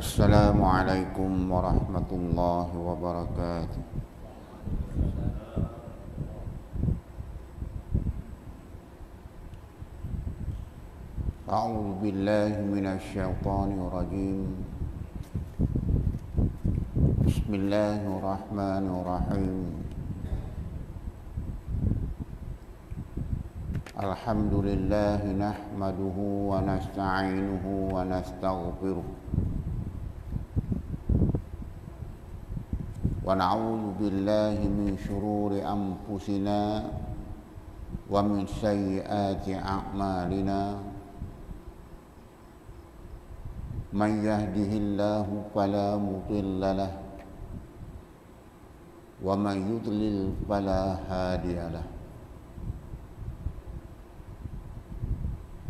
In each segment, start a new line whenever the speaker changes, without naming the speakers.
Assalamualaikum warahmatullahi wabarakatuh. A'udzu billahi minasy syaithanir rajim. Bismillahirrahmanirrahim. Alhamdulillah nahmaduhu wa nasta'inuhu wa nastaghfiruh. Wa na'udzu billahi min shururi anfusina wa min sayyiati a'malina. Man yahdihillahu fala mudilla lahu wa man yudlil fala hadiya lahu.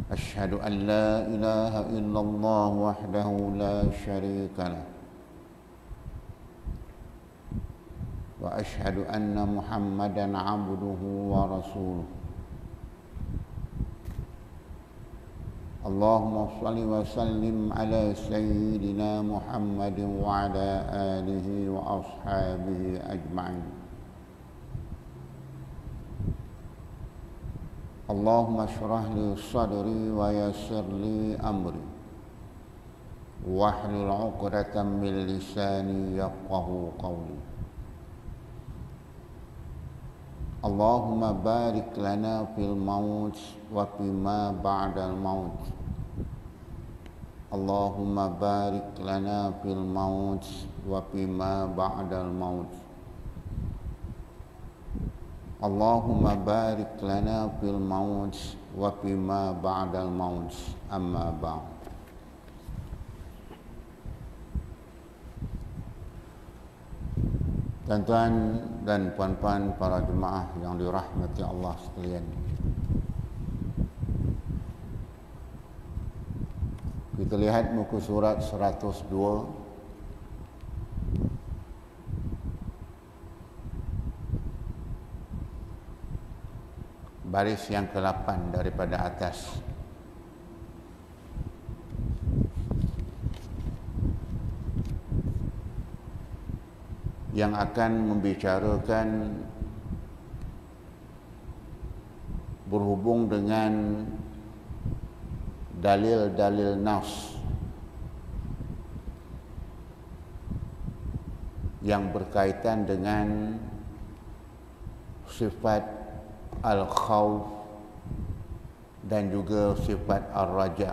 Asyhadu an la ilaha illallah wahdahu la syarika lah wa asyhadu anna Muhammadan abduhu wa rasuluh. Allahumma shalli wa sallim ala sayyidina Muhammadin wa ala alihi wa ashabihi ajma'in. Allahumma shrah li sadri wa yassir li amri wahlul 'uqdatam min lisani yafqahu qawli. Allahumma barik lana fil maut wa fima ba'dal maut. Allahumma barik lana fil maut wa fima ba'dal maut. Allahumma barik lana fil maut wa fima ba'dal maut. Amma ba'd. Tuan-tuan dan puan-puan para jemaah yang dirahmati Allah sekalian. Kita lihat muka surat 102. Baris yang ke-8 daripada atas. Yang akan membicarakan berhubung dengan dalil-dalil nas yang berkaitan dengan sifat al-khawf dan juga sifat ar-raja.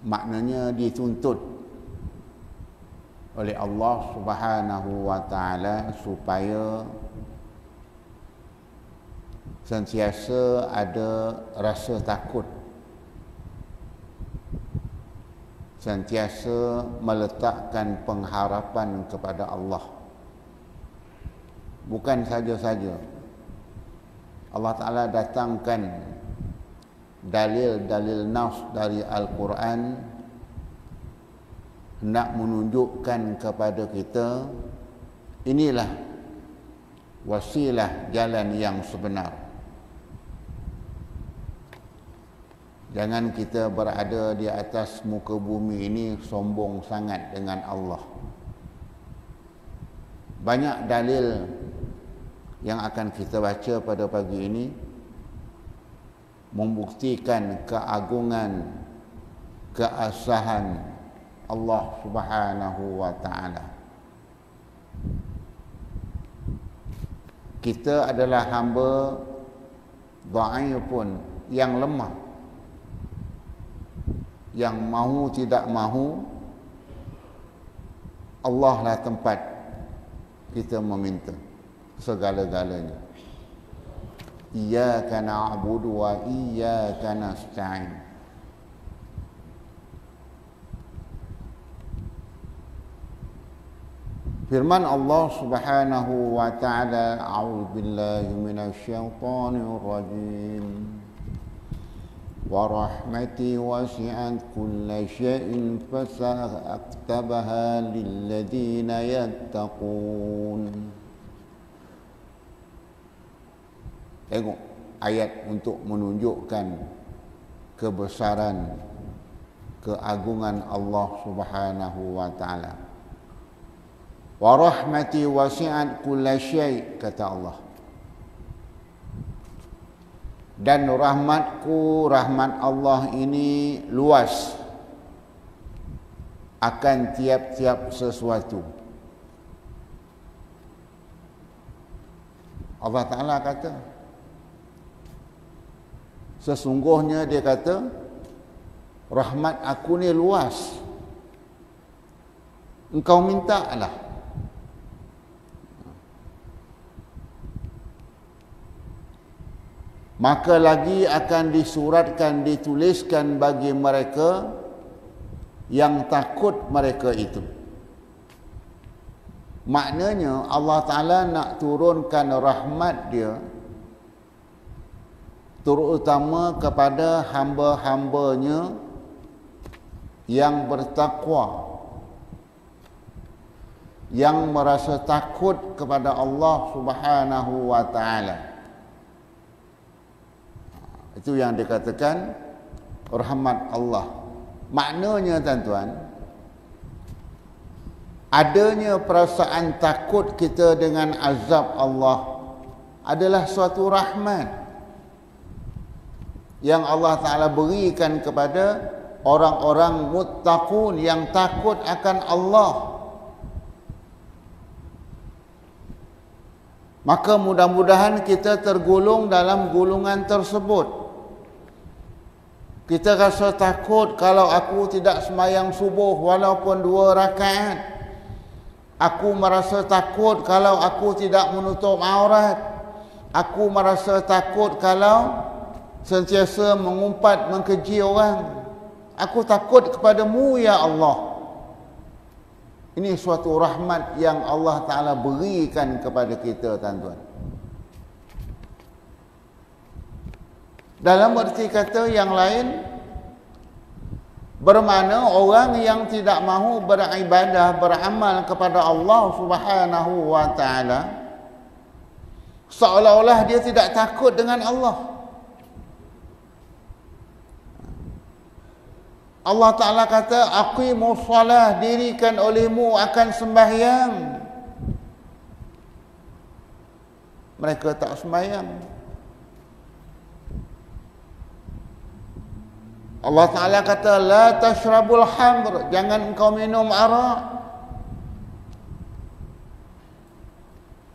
Maknanya dituntut oleh Allah Subhanahu wa taala supaya sentiasa ada rasa takut, sentiasa meletakkan pengharapan kepada Allah. Bukan saja-saja Allah Ta'ala datangkan dalil-dalil nas dari Al-Quran nak menunjukkan kepada kita inilah wasilah jalan yang sebenar. Jangan kita berada di atas muka bumi ini sombong sangat dengan Allah. Banyak dalil yang akan kita baca pada pagi ini membuktikan keagungan, keasahan Allah Subhanahu wa taala. Kita adalah hamba dhaifun yang lemah, yang mahu tidak mahu Allah lah tempat kita meminta segala-galanya. Iyyaka na'budu wa iyyaka nasta'in. Firman Allah Subhanahu wa taala, a'udzu billahi minasy syaithanir rajim. Wa rahmati wasi'at kulla syai'in fasa'aktabaha lil ladzina yattaqun. Tengok ayat untuk menunjukkan kebesaran keagungan Allah Subhanahu wa taala. Wa rahmati wasi'at kulla syai', kata Allah. Dan rahmatku, rahmat Allah ini luas akan tiap-tiap sesuatu. Allah Ta'ala kata, sesungguhnya dia kata, rahmat aku ni luas. Engkau minta lah. Maka lagi akan disuratkan, dituliskan bagi mereka yang takut mereka itu. Maknanya Allah Ta'ala nak turunkan rahmat dia terutama kepada hamba-hambanya yang bertakwa, yang merasa takut kepada Allah Subhanahu wa taala. Itu yang dikatakan rahmat Allah. Maknanya tuan-tuan, adanya perasaan takut kita dengan azab Allah adalah suatu rahmat yang Allah Ta'ala berikan kepada orang-orang muttaqun yang takut akan Allah. Maka mudah-mudahan kita tergolong dalam golongan tersebut. Kita rasa takut kalau aku tidak sembahyang subuh walaupun 2 rakaat. Aku merasa takut kalau aku tidak menutup aurat. Aku merasa takut kalau sentiasa mengumpat, mengkeji orang. Aku takut kepadamu ya Allah. Ini suatu rahmat yang Allah Ta'ala berikan kepada kita, tuan-tuan. Dalam erti kata yang lain, bermakna orang yang tidak mahu beribadah, beramal kepada Allah Subhanahu wa taala, seolah-olah dia tidak takut dengan Allah. Allah Ta'ala kata, aqimus salah, dirikan olehmu akan sembahyang. Mereka tak sembahyang. Allah Ta'ala kata, la tashrabul hamr, jangan engkau minum arak.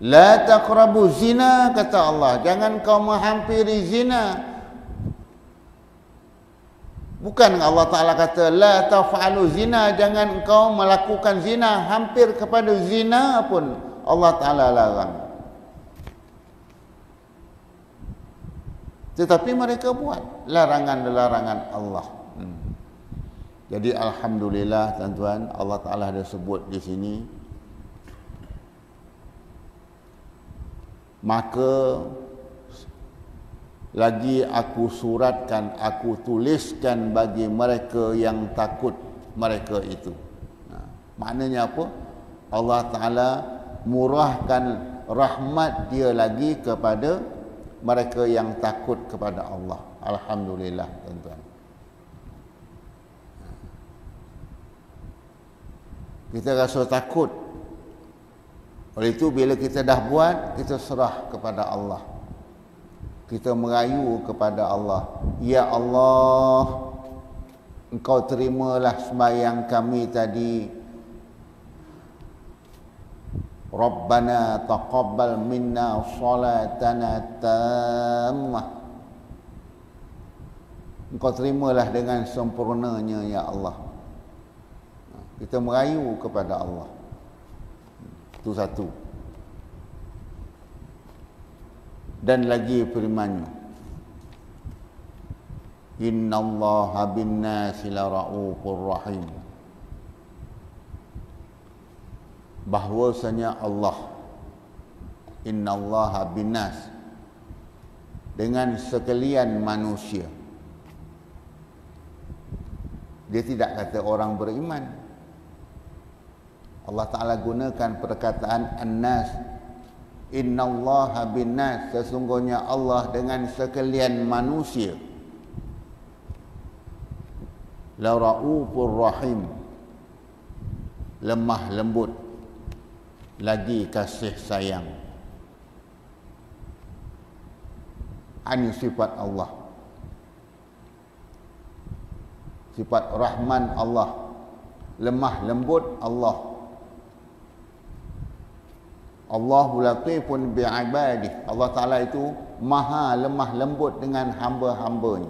La taqrabu zina, kata Allah, jangan engkau menghampiri zina. Bukan Allah Ta'ala kata, la taf'alu zina, jangan engkau melakukan zina. Hampir kepada zina pun Allah Ta'ala larang. Tetapi mereka buat larangan-larangan Allah. Jadi alhamdulillah, tuan-tuan, Allah Ta'ala ada sebut di sini, maka lagi aku suratkan, aku tuliskan bagi mereka yang takut mereka itu. Maknanya apa? Allah Ta'ala murahkan rahmat dia lagi kepada mereka yang takut kepada Allah. Alhamdulillah, tuan-tuan. Kita rasa takut. Oleh itu bila kita dah buat, kita serah kepada Allah. Kita merayu kepada Allah. Ya Allah, Engkau terimalah sembahyang kami tadi. Rabbana taqabbal minna salatana tammah. Engkau terimalah dengan sempurnanya ya Allah. Kita merayu kepada Allah. Itu satu. Dan lagi firman-Nya, innallaha bin-nasi laraufur rahim. Bahwasanya Allah, innallaha bin-nas, dengan sekalian manusia. Dia tidak kata orang beriman. Allah Ta'ala gunakan perkataan an-nas. Innallaha bin-nas, sesungguhnya Allah dengan sekalian manusia. la raufur rahim, lemah lembut, lagi kasih sayang. Ini sifat Allah, sifat Rahman Allah, lemah lembut Allah. Allahu latifun bi'ibadih. Allah Ta'ala itu maha lemah lembut dengan hamba-hambanya.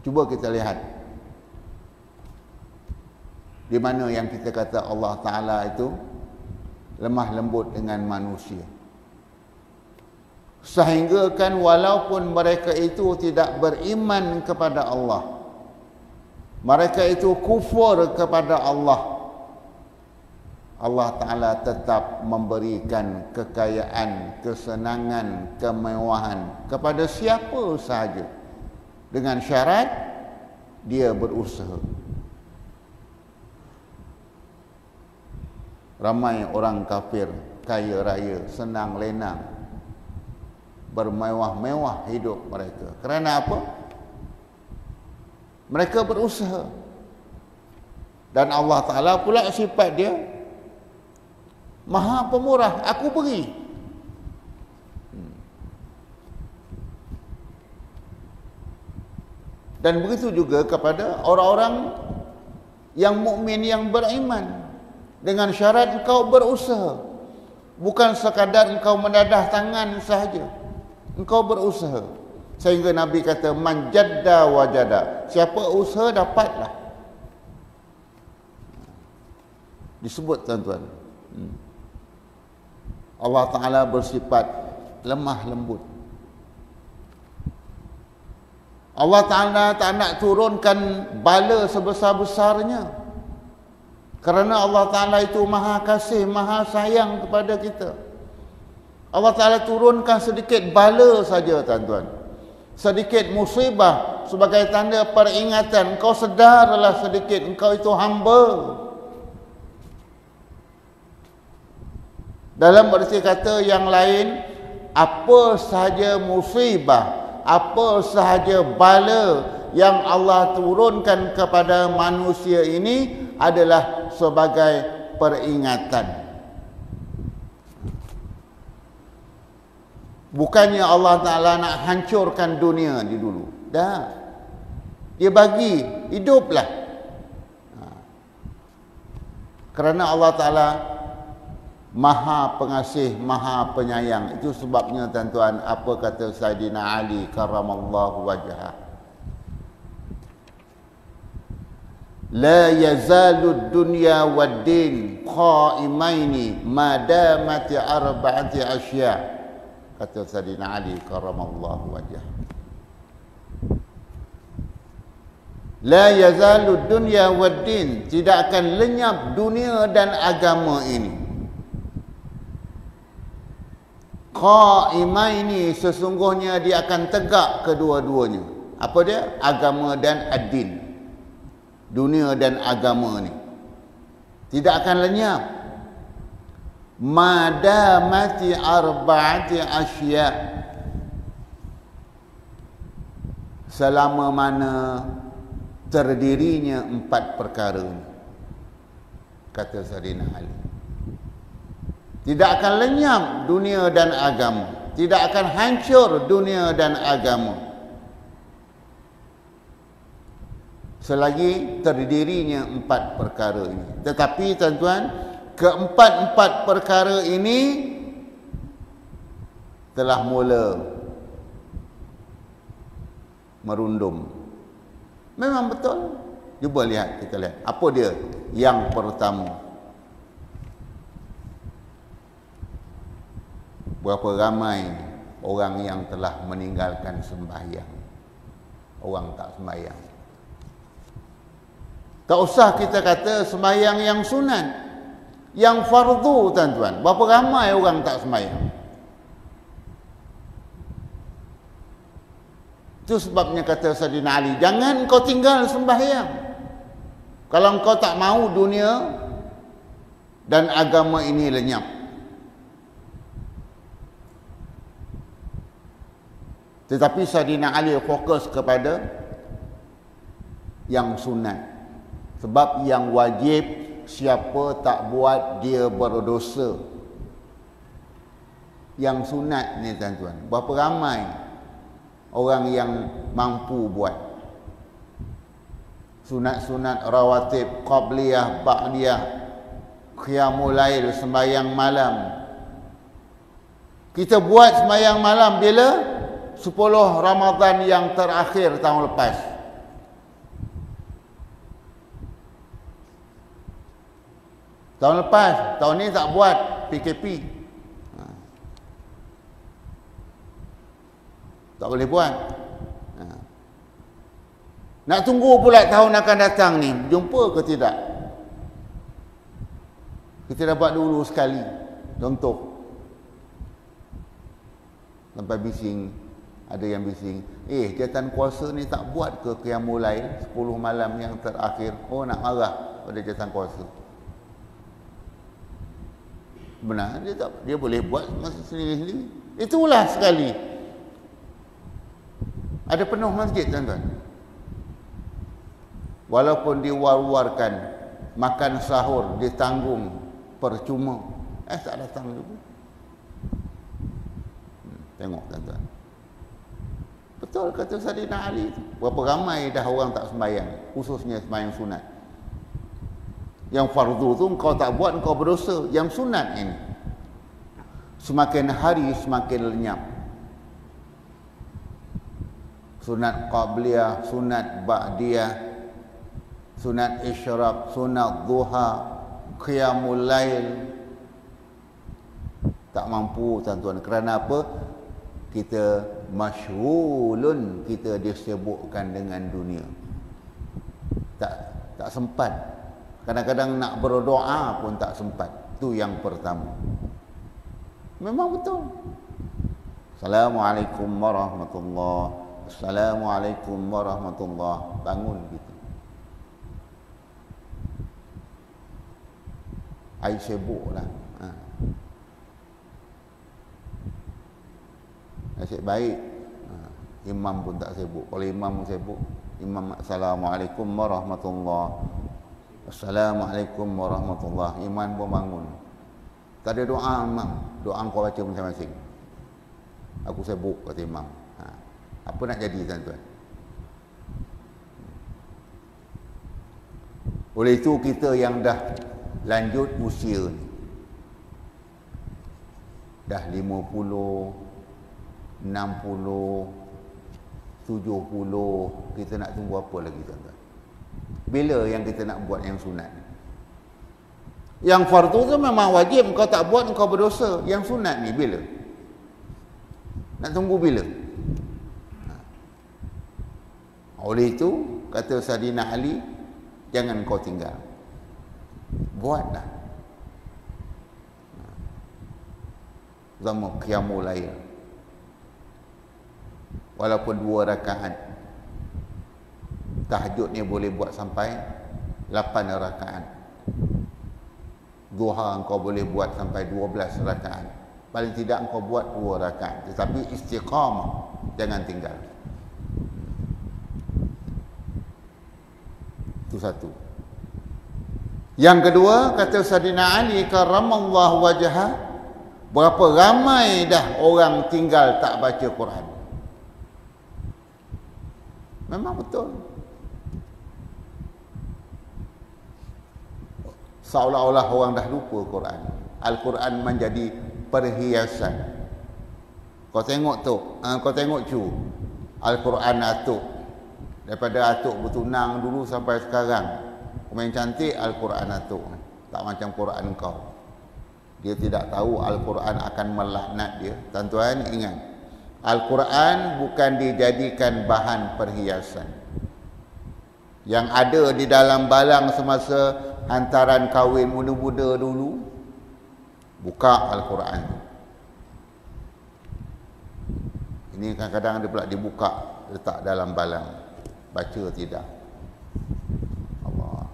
Cuba kita lihat di mana yang kita kata Allah Ta'ala itu lemah lembut dengan manusia. Sehingga kan walaupun mereka itu tidak beriman kepada Allah, mereka itu kufur kepada Allah, Allah Ta'ala tetap memberikan kekayaan, kesenangan, kemewahan kepada siapa sahaja, dengan syarat dia berusaha. Ramai orang kafir kaya raya, senang lenang, bermewah-mewah hidup mereka. Kerana apa? Mereka berusaha. Dan Allah Ta'ala pula sifat dia maha pemurah, aku beri. Dan begitu juga kepada orang-orang yang mukmin, yang beriman, dengan syarat engkau berusaha. Bukan sekadar engkau mendadah tangan sahaja, engkau berusaha. Sehingga Nabi kata man jadda wajada, siapa usaha dapatlah. Disebut tuan-tuan, Allah Ta'ala bersifat lemah lembut. Allah Ta'ala tak nak turunkan bala sebesar-besarnya, kerana Allah Ta'ala itu maha kasih, maha sayang kepada kita. Allah Ta'ala turunkan sedikit bala saja tuan-tuan, sedikit musibah, sebagai tanda peringatan, engkau sedarlah sedikit, engkau itu hamba. Dalam berarti kata yang lain, apa sahaja musibah, apa sahaja bala yang Allah turunkan kepada manusia ini adalah sebagai peringatan. Bukannya Allah Ta'ala nak hancurkan dunia di dulu. Dah. Dia bagi, hiduplah. Kerana Allah Ta'ala maha pengasih, maha penyayang. Itu sebabnya tuan-tuan, apa kata Sayyidina Ali karramallahu wajhah, la yazalu dunya wad din qaimaini ma damat arba'ati asya. Kata Sayyidina Ali karramallahu wajhah, la yazalu dunya wad din, tidak akan lenyap dunia dan agama ini. Qaimaini, sesungguhnya dia akan tegak kedua-duanya. Apa dia? Agama dan ad-din. Dunia dan agama ni tidak akan lenyap. Madamati arba'ati asya, selama mana terdirinya 4 perkara ini. Kata Sayyidina Ali, tidak akan lenyap dunia dan agama, tidak akan hancur dunia dan agama selagi terdirinya 4 perkara ini. Tetapi tuan-tuan, keempat-empat perkara ini telah mula merundum. Memang betul. Cuba lihat, kita lihat. Apa dia? Yang pertama, berapa ramai orang yang telah meninggalkan sembahyang. Orang tak sembahyang. Tak usah kita kata sembahyang yang sunat, yang fardu tuan-tuan. Berapa ramai orang tak sembahyang. Itu sebabnya kata Sayyidina Ali, jangan kau tinggal sembahyang. Kalau kau tak mau dunia dan agama ini lenyap. Tetapi Saidina Ali fokus kepada yang sunat. Sebab yang wajib, siapa tak buat dia berdosa. Yang sunat ni tuan-tuan, berapa ramai orang yang mampu buat sunat-sunat rawatib, qabliyah, ba'diyah, qiyamul lail, sembahyang malam. Kita buat sembahyang malam bila 10 Ramadan yang terakhir tahun lepas. Tahun lepas, tahun ni tak buat PKP. Tak boleh buat. Nak tunggu pula tahun akan datang ni, jumpa ke tidak? Kita dapat dulu sekali. Contoh. Sampai bising, ada yang bising, jatan kuasa ni tak buat ke qiyamul lail 10 malam yang terakhir? Oh, nak marah pada jatan kuasa. Benar, dia boleh buat masa sendiri-sendiri. Itulah sekali. Ada penuh masjid, tuan-tuan. Walaupun diwar-warkan, makan sahur ditanggung percuma, tak datang juga. Tengok, tuan-tuan. Betul kata Saidina Ali itu. Berapa ramai dah orang tak sembahyang, khususnya sembahyang sunat. Yang fardu tu kau tak buat, kau berdosa. Yang sunat ini, semakin hari semakin lenyap. Sunat qabliyah, sunat ba'diyah, sunat isyraq, sunat duha, qiyamul lail. Tak mampu, tuan-tuan. Kerana apa? Kita masyghulun, kita disibukkan dengan dunia. Tak sempat. Kadang-kadang nak berdoa pun tak sempat. Itu yang pertama. Memang betul. Assalamualaikum warahmatullahi. Assalamualaikum warahmatullahi. Bangun gitu. Ai sibuk lah. Nasib baik. Imam pun tak sibuk. Kalau imam sibuk, imam Assalamualaikum warahmatullahi. Assalamualaikum warahmatullahi. Imam pun bangun. Tak ada doa imam. Doa kau baca masing-masing. Aku sibuk kata imam. Apa nak jadi, tuan-tuan? Oleh itu kita yang dah lanjut usia ni, dah 50, 60, 70, kita nak tunggu apa lagi, tuan-tuan? Bila yang kita nak buat yang sunat? Yang fardu tu memang wajib, kau tak buat kau berdosa. Yang sunat ni bila? Nak tunggu bila? Oleh itu kata Saidina Ali, jangan kau tinggal, buatlah. Zaman qiyamul lail, walaupun 2 rakaat. Tahajud ni boleh buat sampai 8 rakaat. Duha kau boleh buat sampai 12 rakaat. Paling tidak kau buat 2 rakaat. Tetapi istiqamah, jangan tinggal. Itu satu. Yang kedua, kata Saidina Ali karramallahu wajhah, berapa ramai dah orang tinggal tak baca Quran. Memang betul. Seolah-olah orang dah lupa Quran. Al-Quran menjadi perhiasan. Kau tengok tu, kau tengok cu, Al-Quran atuk. Daripada atuk bertunang dulu sampai sekarang, main cantik Al-Quran atuk. Tak macam Quran kau. Dia tidak tahu Al-Quran akan melaknat dia. Tuan-tuan ingat, Al-Quran bukan dijadikan bahan perhiasan. Yang ada di dalam balang semasa hantaran kahwin muda-muda dulu, buka Al-Quran. Ini kadang-kadang dia pula dibuka, letak dalam balang. Baca tidak. Allah.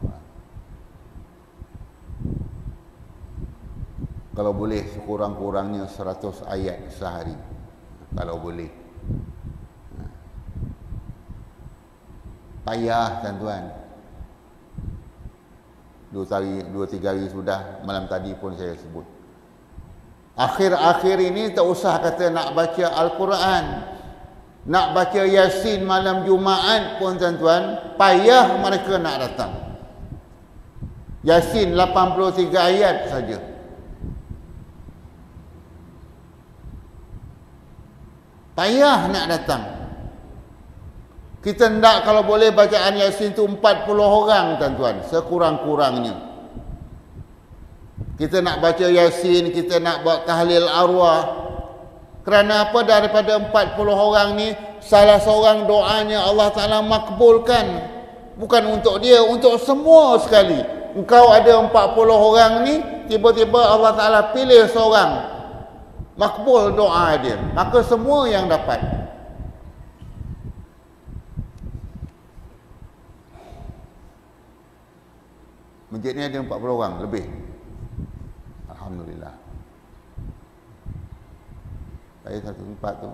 Kalau boleh sekurang-kurangnya 100 ayat sehari. Kalau boleh. Payah tuan-tuan. 2-3 hari sudah, malam tadi pun saya sebut. Akhir-akhir ini tak usah kata nak baca Al-Quran, nak baca Yasin malam Jumaat pun tuan-tuan, payah mereka nak datang. Yasin 83 ayat saja. Payah nak datang. Kita hendak kalau boleh bacaan Yasin tu 40 orang tuan-tuan, sekurang-kurangnya. Kita nak baca Yasin, kita nak buat tahlil arwah. Kerana apa? Daripada 40 orang ni, salah seorang doanya Allah Ta'ala makbulkan. Bukan untuk dia, untuk semua sekali. Engkau ada 40 orang ni, tiba-tiba Allah Ta'ala pilih seorang, makbul doa dia, maka semua yang dapat. Masjid ni ada 40 orang lebih. Alhamdulillah. Saya satu tempat tu,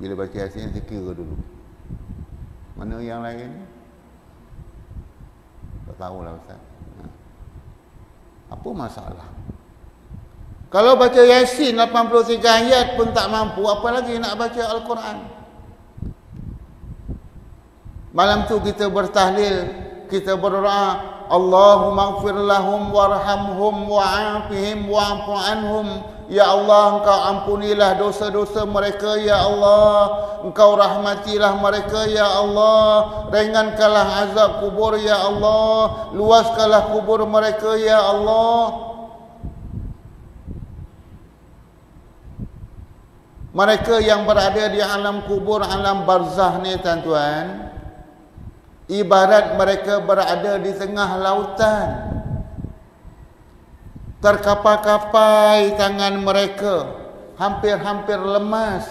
bila baca Yasin saya kira dulu, mana yang lain tak tahulah Ustaz. Apa masalah? Kalau baca Yasin 83 ayat pun tak mampu, apa lagi nak baca Al-Quran? Malam tu kita bertahlil, kita berdoa, Allahumma ighfir lahum warhamhum wa'afihim wa'fu anhum. Ya Allah, Engkau ampunilah dosa-dosa mereka, Ya Allah. Engkau rahmatilah mereka, Ya Allah. Ringankanlah azab kubur, Ya Allah. Luaskanlah kubur mereka, Ya Allah. Mereka yang berada di alam kubur, alam barzah ni tuan-tuan, ibarat mereka berada di tengah lautan. Terkapai-kapai tangan mereka, hampir-hampir lemas.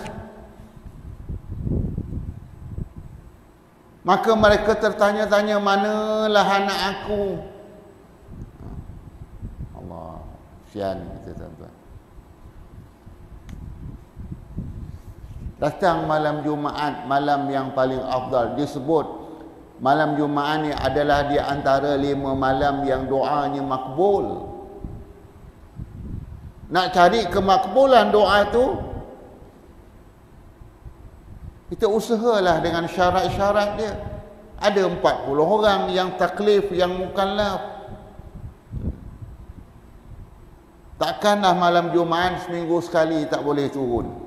Maka mereka tertanya-tanya, manalah anak aku? Allah, kesian kita tuan-tuan. Datang malam Jumaat, malam yang paling afdal. Disebut malam Jumaat ni adalah di antara 5 malam yang doanya makbul. Nak cari kemakbulan doa tu, kita usahalah dengan syarat-syarat dia. Ada 40 orang yang taklif, yang mukallaf. Takkanlah malam Jumaat seminggu sekali tak boleh turun.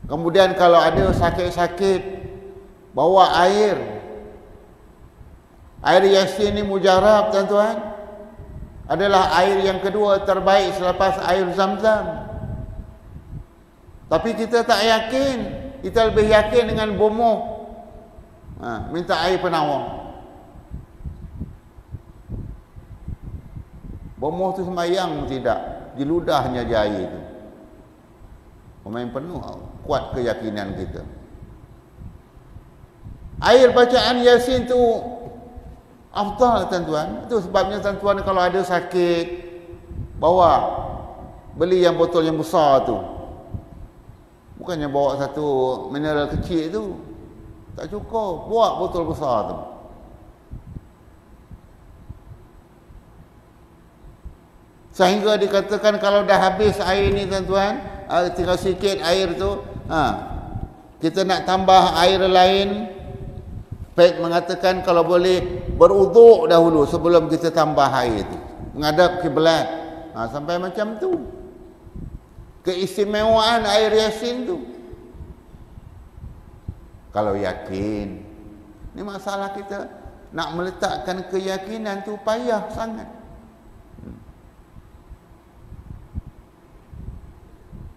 Kemudian kalau ada sakit-sakit, bawa air. Air Yasin ni mujarab tuan-tuan. Adalah air yang kedua terbaik selepas air Zam-Zam. Tapi kita tak yakin. Kita lebih yakin dengan bomoh. Minta air penawar. Bomoh tu sembahyang tidak, diludahnya je air tu. Pemain penuh, kuat keyakinan kita. Air bacaan Yasin tu afdal tuan-tuan. Itu sebabnya tuan-tuan kalau ada sakit, beli yang botol yang besar tu. Bukannya bawa satu mineral kecil tu, tak cukup. Buat botol besar tu. Sehingga dikatakan kalau dah habis air ni tuan-tuan, tinggal sikit air tu, kita nak tambah air lain. Baik mengatakan kalau boleh beruduk dahulu sebelum kita tambah air itu, menghadap kiblat. Sampai macam tu. Keistimewaan air Yasin tu. Kalau yakin, ni masalah kita nak meletakkan keyakinan tu payah sangat.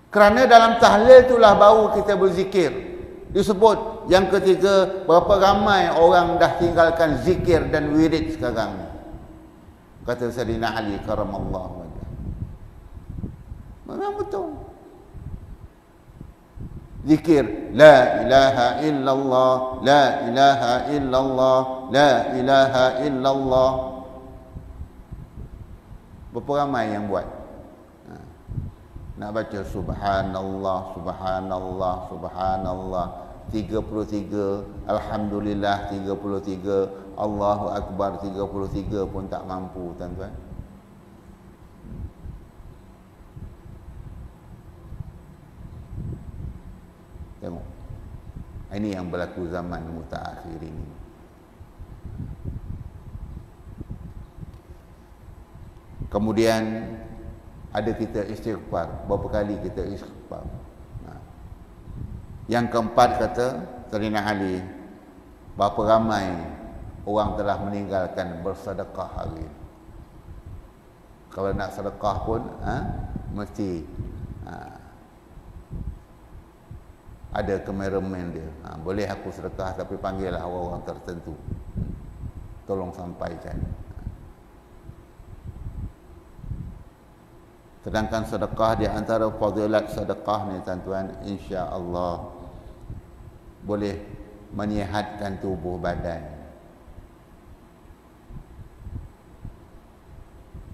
Kerana dalam tahlil itulah baru kita berzikir. Disebut yang ketiga, berapa ramai orang dah tinggalkan zikir dan wirid sekarang. Kata Sayyidina Ali karamallahu wajhah. Memang betul. Zikir la ilaha illallah, la ilaha illallah, la ilaha illallah. Berapa ramai yang buat? Nak baca subhanallah, subhanallah, subhanallah. 33, Alhamdulillah 33, Allahu Akbar 33 pun tak mampu, tuan-tuan. Tengok. Ini yang berlaku zaman mutaakhir ini. Kemudian ada kita istighfar. Berapa kali kita istighfar? Yang keempat kata Sayyidina Ali, berapa ramai orang telah meninggalkan bersedekah hari ini. Kalau nak sedekah pun mesti ada kameraman dia. Boleh aku sedekah tapi panggillah orang-orang tertentu. Tolong sampaikan. Sedangkan sedekah di antara fadilat sedekah ni tuan-tuan, insya-Allah boleh menyihatkan tubuh badan.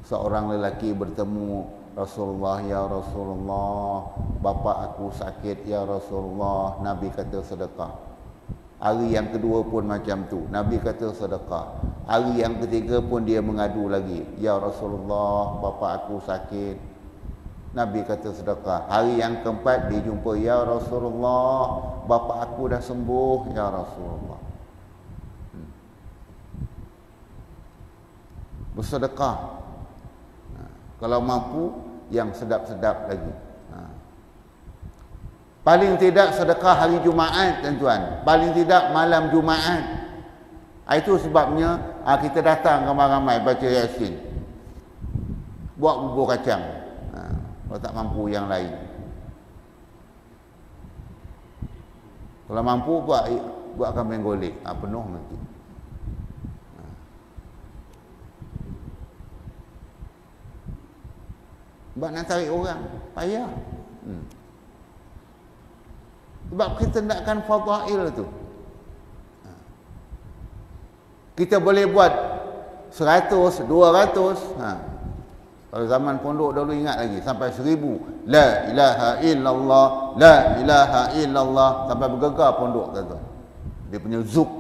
Seorang lelaki bertemu Rasulullah, ya Rasulullah, bapa aku sakit ya Rasulullah. Nabi kata sedekah. Hari yang kedua pun macam tu, Nabi kata sedekah. Hari yang ketiga pun dia mengadu lagi, ya Rasulullah, bapa aku sakit. Nabi kata sedekah. Hari yang keempat dia jumpa, ya Rasulullah, bapa aku dah sembuh ya Rasulullah. Bersedekah. Kalau mampu, yang sedap-sedap lagi. Paling tidak sedekah hari Jumaat, tuan-tuan. Paling tidak malam Jumaat. Itu sebabnya kita datang ramai-ramai baca Yasin. Buat bubur kacang. Kalau tak mampu yang lain. Kalau mampu buat kambing golek. Penuh nanti. Sebab nak tarik orang payah. Sebab kita nakkan fadail tu. Kita boleh buat 100, 200. Kalau zaman pondok dulu ingat lagi sampai 1000. La ilaha illallah, la ilaha illallah, sampai bergegar pondok tuan-tuan. Dia punya zuk.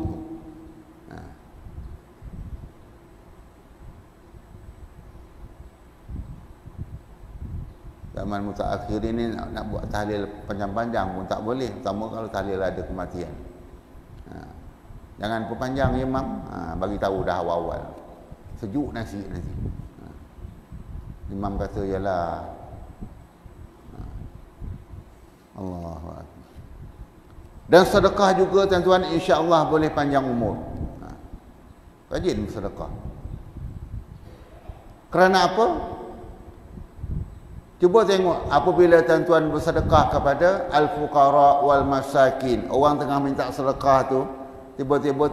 Zaman mutaakhir ini nak buat tahlil panjang-panjang pun tak boleh. Pertama kalau tahlil ada kematian. Jangan perpanjang imam, bagi tahu dah awal-awal. Sejuk nasi nanti. Imam kata ialah Allahu Akbar. Dan sedekah juga tuan-tuan, insya-Allah boleh panjang umur. Rajin sedekah. Kerana apa? Cuba tengok apabila tuan-tuan bersedekah kepada al-fuqara wal masakin, orang tengah minta sedekah tu, tiba-tiba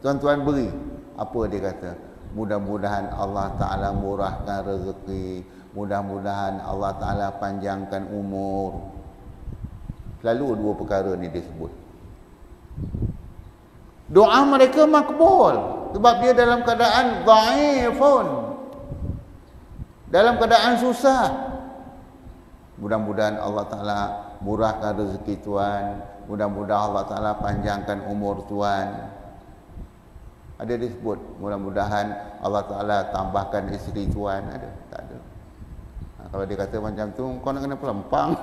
tuan-tuan beri. Apa dia kata? Mudah-mudahan Allah Ta'ala murahkan rezeki, mudah-mudahan Allah Ta'ala panjangkan umur. Selalu dua perkara ni disebut. Doa mereka makbul sebab dia dalam keadaan dhaifun, dalam keadaan susah. Mudah-mudahan Allah Ta'ala murahkan rezeki tuan, mudah-mudahan Allah Ta'ala panjangkan umur tuan. Ada disebut, mudah-mudahan Allah Ta'ala tambahkan isteri tuan. Ada? Tak ada. Kalau dia kata macam tu, kau nak kena pelempang.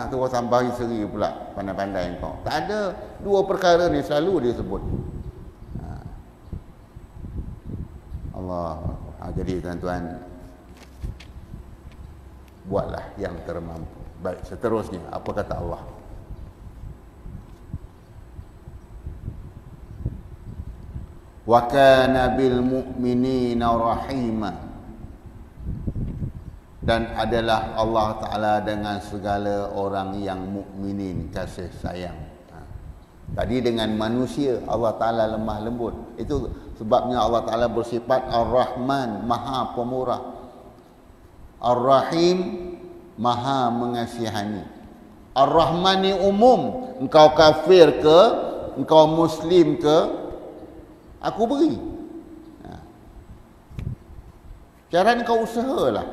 Tu kau tambah isteri pula, pandai-pandai kau. Tak ada. Dua perkara ni selalu dia sebut. Allah. Jadi tuan-tuan, buatlah yang termampu. Baik, seterusnya apa kata Allah? Wa kana bil mu'minina rahima. Dan adalah Allah Ta'ala dengan segala orang yang mukminin, kasih sayang. Tadi dengan manusia Allah Ta'ala lemah lembut. Itu sebabnya Allah Ta'ala bersifat Ar-Rahman, Maha Pemurah. Ar-Rahim, Maha Mengasihani. Ar-Rahman ni umum. Engkau kafir ke, engkau muslim ke, aku beri. Cara ni kau usahalah.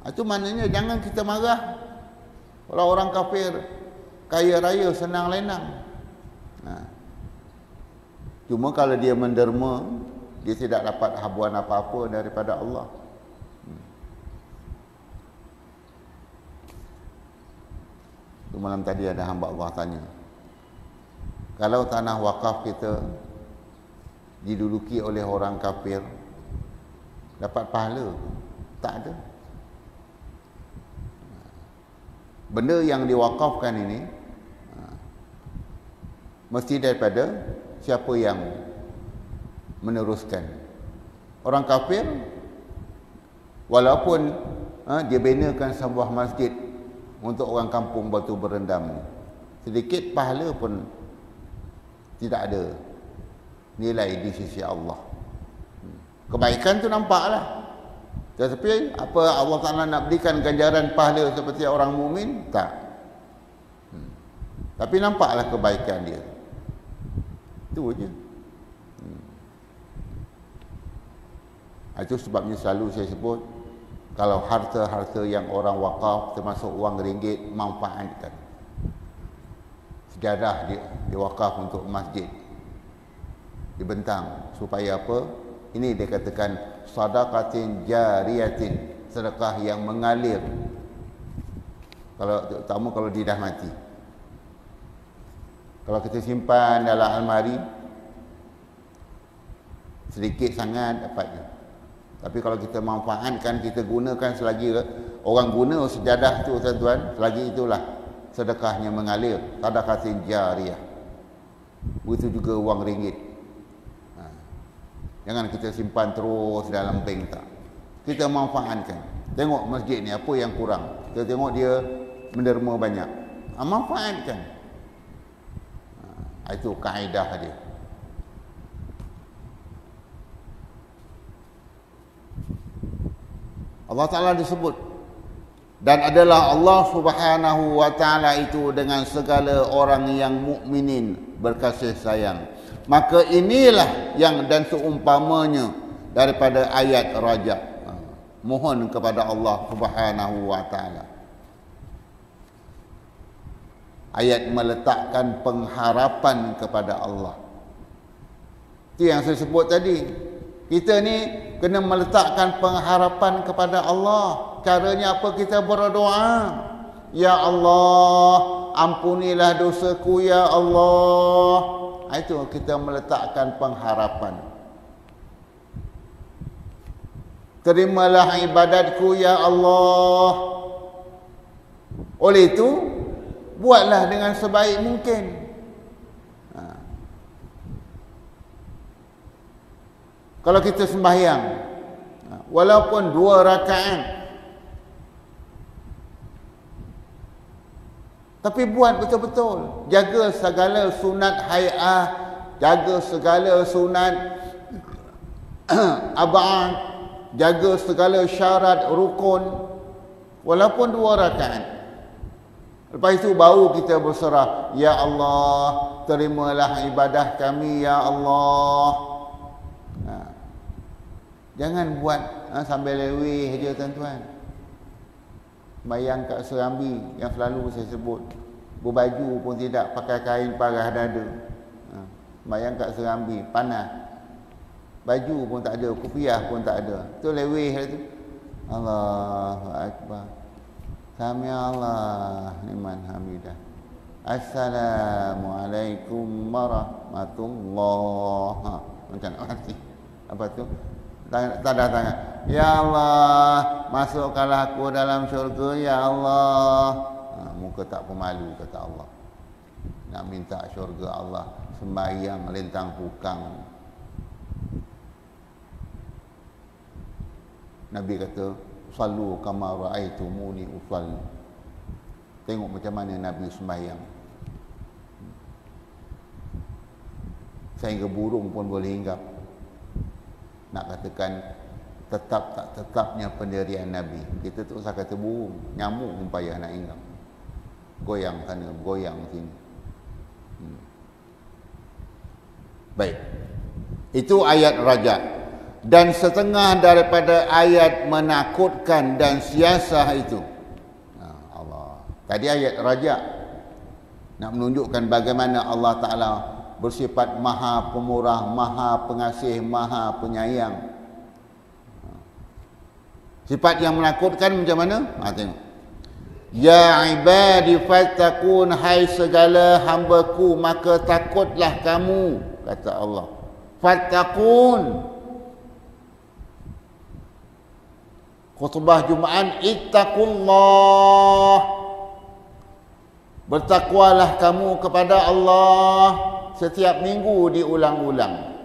Itu maknanya jangan kita marah kalau orang kafir kaya raya senang lenang. Cuma kalau dia menderma, dia tidak dapat habuan apa-apa daripada Allah. Tu malam tadi ada hamba Allah tanya, kalau tanah wakaf kita diduduki oleh orang kafir, dapat pahala? Tak ada. Benda yang diwakafkan ini mesti daripada siapa yang meneruskan. Orang kafir walaupun dia binakan sebuah masjid untuk orang kampung batu berendam, sedikit pahala pun tidak ada nilai di sisi Allah. Kebaikan tu nampaklah, tetapi apa Allah Ta'ala nak berikan ganjaran pahala seperti orang mukmin? Tak. Tapi nampaklah kebaikan dia. Itu je. Itu sebabnya selalu saya sebut, kalau harta-harta yang orang wakaf, termasuk wang ringgit, manfaatkan. Sejarah dia diwakaf untuk masjid, dibentang supaya apa? Ini dia katakan sadaqatin jariyatin, sedekah yang mengalir. Kalau terutama kalau dia dah mati. Kalau kita simpan dalam almari, sedikit sangat dapatnya. Tapi kalau kita manfaatkan, kita gunakan selagi orang guna sejadah tu tuan-tuan, selagi itulah sedekahnya mengalir. Sadaqatin jariyah. Begitu juga wang ringgit. Jangan kita simpan terus dalam bank, tak. Kita manfaatkan. Tengok masjid ni apa yang kurang. Kita tengok dia menderma banyak. Manfaatkan. Itu kaedah dia. Allah Ta'ala disebut, dan adalah Allah Subhanahu wa Ta'ala itu dengan segala orang yang mukminin berkasih sayang. Maka inilah yang dan seumpamanya daripada ayat Rajab. Mohon kepada Allah Subhanahu wa Ta'ala. Ayat meletakkan pengharapan kepada Allah. Itu yang saya sebut tadi. Kita ni kena meletakkan pengharapan kepada Allah. Caranya apa? Kita berdoa. Ya Allah, ampunilah dosaku ya Allah. Itu kita meletakkan pengharapan. Terimalah ibadatku ya Allah. Oleh itu, buatlah dengan sebaik mungkin. Kalau kita sembahyang, walaupun 2 rakaat, tapi buat betul-betul. Jaga segala sunat hay'ah, jaga segala sunat ab'ad, jaga segala syarat rukun, walaupun 2 rakaat. Lepas itu baru kita berserah, ya Allah, terimalah ibadah kami ya Allah. Jangan buat sambil leweh je tuan-tuan. Sembahyang kat Serambi yang selalu saya sebut, berbaju pun tidak, pakai kain parah dada. Sembahyang kat Serambi, panas. Baju pun tak ada, kopiah pun tak ada. Tu leweh lah tu. Allahu Akbar. Sami Allah liman hamidah. Assalamualaikum warahmatullahi. Macam mana? Apa tu? Tanda tangan. Ya Allah, masukkanlah aku dalam syurga ya Allah. Muka tak pemalu kata Allah. Nak minta syurga Allah, sembahyang lintang hukang. Nabi kata, sallu kama ra'aitumuni usalli. Tengok macam mana Nabi sembahyang. Sehingga burung pun boleh hinggap. Nak katakan tetap tak tetapnya pendirian Nabi. Kita tu usah kata burung, nyamuk pun payah nak hinggap. Goyang sana, goyang sini. Baik. Itu ayat Rajab. Dan setengah daripada ayat menakutkan dan siasah itu. Allah. Tadi ayat Rajab. Nak menunjukkan bagaimana Allah Ta'ala bersifat maha pemurah, maha pengasih, maha penyayang. Sifat yang menakutkan macam mana? Tengok. Ya ibadi fattaqun, hai segala hamba-Ku, maka takutlah kamu, kata Allah. Fattaqun. Khutbah Jumaat, ittaqullah. Bertakwalah kamu kepada Allah. Setiap minggu diulang-ulang.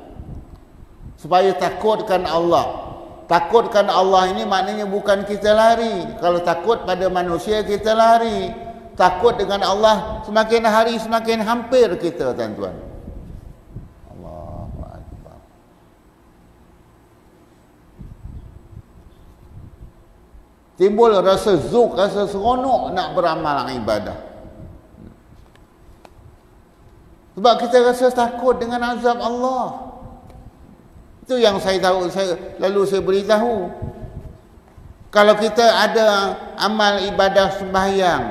Supaya takutkan Allah. Takutkan Allah ini maknanya bukan kita lari. Kalau takut pada manusia kita lari. Takut dengan Allah semakin hari semakin hampir kita, tuan-tuan. Allahu Akbar. Timbul rasa zuk, rasa seronok nak beramal ibadah. Sebab kita rasa takut dengan azab Allah. Itu yang saya tahu, lalu saya beritahu. Kalau kita ada amal ibadah sembahyang,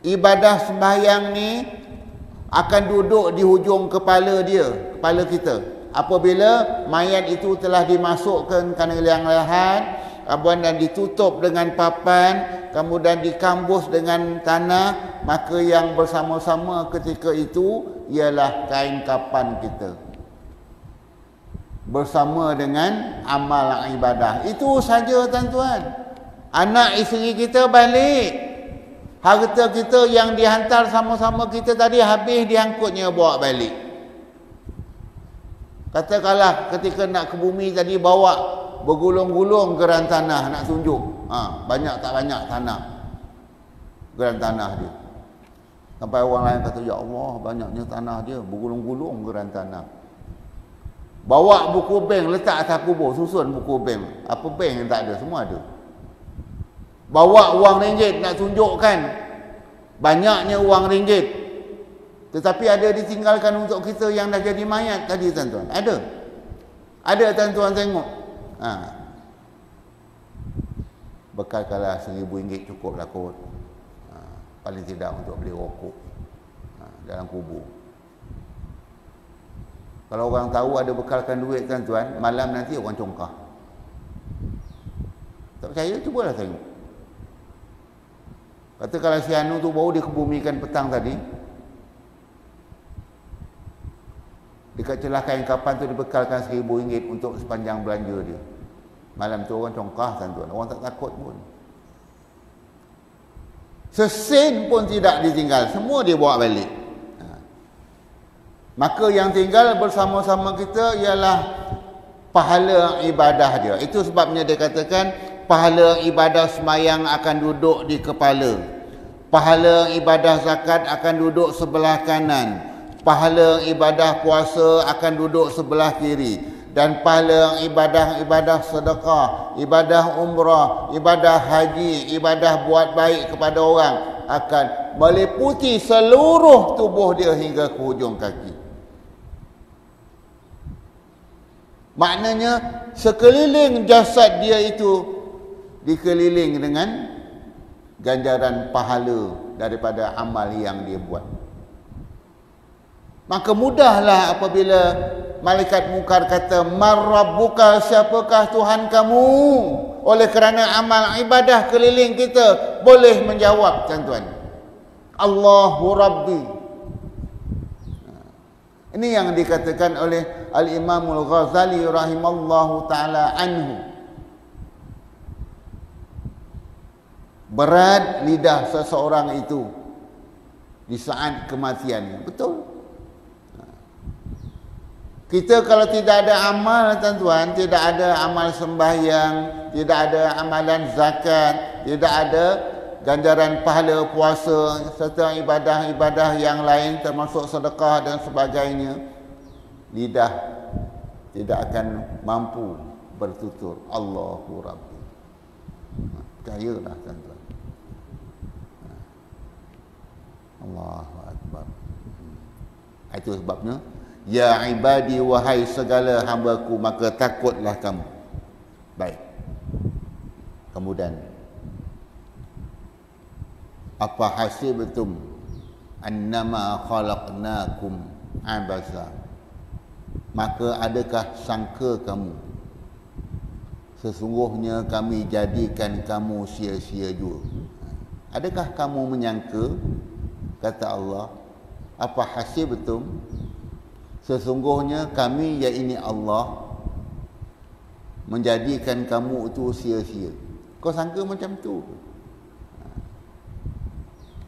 ibadah sembahyang ni akan duduk di hujung kepala dia, kepala kita. Apabila mayat itu telah dimasukkan ke liang lahat, dan ditutup dengan papan, kemudian dikambus dengan tanah, maka yang bersama-sama ketika itu ialah kain kafan kita bersama dengan amal ibadah. Itu saja, tuan-tuan. Anak isteri kita balik, harta kita yang dihantar sama-sama kita tadi habis, diangkutnya bawa balik. Katakanlah ketika nak ke bumi tadi, bawa bergulung-gulung geran tanah, nak tunjuk banyak tak banyak tanah, geran tanah dia. Sampai orang lain kata, ya Allah, banyaknya tanah dia, bergulung-gulung geran tanah. Bawa buku bank, letak atas kubur, susun buku bank. Apa bank yang tak ada, semua ada. Bawa wang ringgit, nak tunjukkan banyaknya wang ringgit. Tetapi ada ditinggalkan untuk kita yang dah jadi mayat tadi, tuan-tuan. Ada. Ada, tuan-tuan, tengok. Bekalkanlah RM1,000 cukuplah kot. Paling tidak untuk beli rokok dalam kubur. Kalau orang tahu ada bekalkan duit, tuan-tuan, malam nanti orang congkak. Tak percaya, cubalah tengok. Kata kalau si Anu tu baru dikebumikan petang tadi, dekat celah kain kapan tu dibekalkan RM1,000 untuk sepanjang belanja dia. Malam tu orang congkak, tuan-tuan. Orang tak takut pun. Sesen pun tidak ditinggal, semua dia bawa balik. Maka yang tinggal bersama-sama kita ialah pahala ibadah dia. Itu sebabnya dia katakan pahala ibadah semayang akan duduk di kepala. Pahala ibadah zakat akan duduk sebelah kanan. Pahala ibadah puasa akan duduk sebelah kiri. Dan pahala ibadah sedekah, ibadah umrah, ibadah haji, ibadah buat baik kepada orang akan meliputi seluruh tubuh dia hingga ke hujung kaki. Maknanya sekeliling jasad dia itu dikeliling dengan ganjaran pahala daripada amal yang dia buat. Maka mudahlah apabila malaikat mungkar kata, "Man rabbuka?" Siapakah Tuhan kamu? Oleh kerana amal ibadah keliling kita, boleh menjawab, tuan-tuan, Allahu Rabbi. Ini yang dikatakan oleh Al-Imam Al-Ghazali rahimallahu ta'ala anhu. Berat lidah seseorang itu di saat kematiannya. Betul. Kita kalau tidak ada amal, tuan-tuan, tidak ada amal sembahyang, tidak ada amalan zakat, tidak ada ganjaran pahala puasa serta ibadah-ibadah yang lain termasuk sedekah dan sebagainya, lidah tidak akan mampu bertutur Allahu Rabbi. Percayalah, tuan-tuan. Allahu Akbar. Itu sebabnya, ya ibadi, wahai segala hamba-Ku, maka takutlah kamu. Baik. Kemudian, apa hasibtum annama khalaqnakum abasa, maka adakah sangka kamu sesungguhnya kami jadikan kamu sia-sia jua? Adakah kamu menyangka, kata Allah, apa hasibtum, sesungguhnya kami, yakni Allah, menjadikan kamu itu sia-sia? Kau sangka macam tu?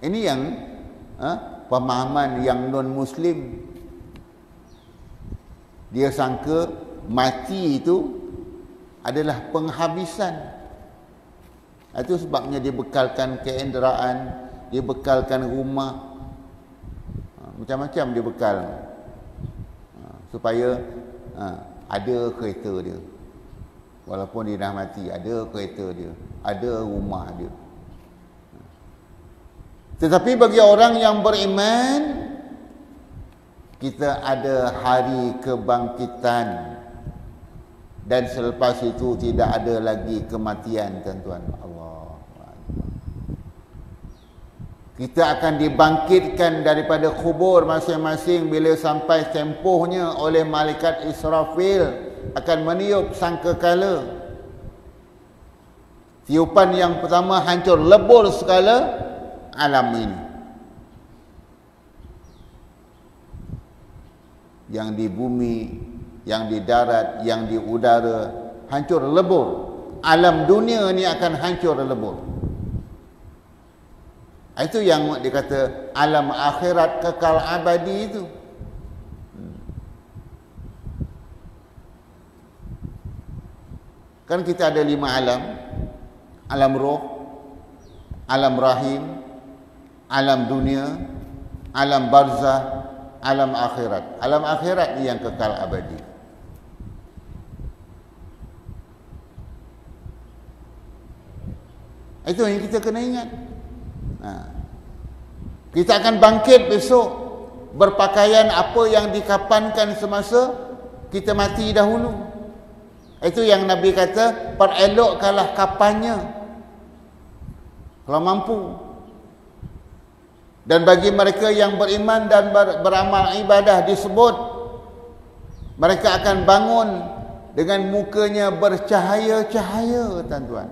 Ini yang pemahaman yang non-Muslim. Dia sangka mati itu adalah penghabisan. Itu sebabnya dia bekalkan keenderaan, dia bekalkan rumah, macam-macam dia bekal, supaya ada kereta dia. Walaupun dia dah mati, ada kereta dia, ada rumah dia. Tetapi bagi orang yang beriman, kita ada hari kebangkitan, dan selepas itu tidak ada lagi kematian, tuan-tuan. Allah. Kita akan dibangkitkan daripada kubur masing-masing bila sampai tempohnya oleh malaikat Israfil akan meniup sangkakala. Tiupan yang pertama hancur lebur segala alam ini. Yang di bumi, yang di darat, yang di udara, hancur lebur. Alam dunia ni akan hancur lebur. Itu yang dikata alam akhirat kekal abadi itu. Kan kita ada 5 alam. Alam roh, alam rahim, alam dunia, alam barzah, alam akhirat. Alam akhirat ni yang kekal abadi. Itu yang kita kena ingat. Kita akan bangkit besok berpakaian apa yang dikapankan semasa kita mati dahulu. Itu yang Nabi kata, perelokkanlah kapannya kalau mampu. Dan bagi mereka yang beriman dan beramal ibadah disebut, mereka akan bangun dengan mukanya bercahaya-cahaya, tuan-tuan,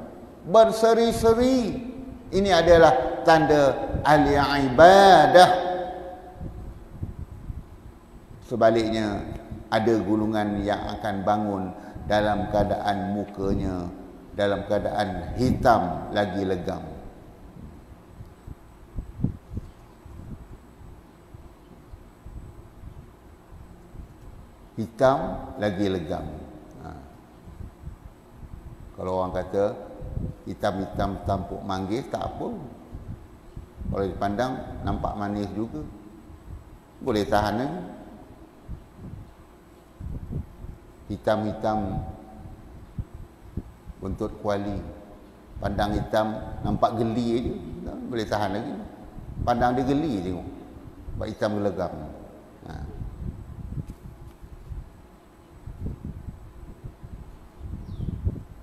berseri-seri. Ini adalah tanda al-ibadah. Sebaliknya, ada golongan yang akan bangun dalam keadaan mukanya dalam keadaan hitam lagi legam. Hitam lagi legam. Kalau orang kata hitam-hitam tampuk manggis, tak apa. Kalau dipandang nampak manis juga, boleh tahan lagi. Hitam-hitam buntut kuali, pandang hitam nampak geli je, boleh tahan lagi. Pandang dia geli tengok, sebab hitam gelegam.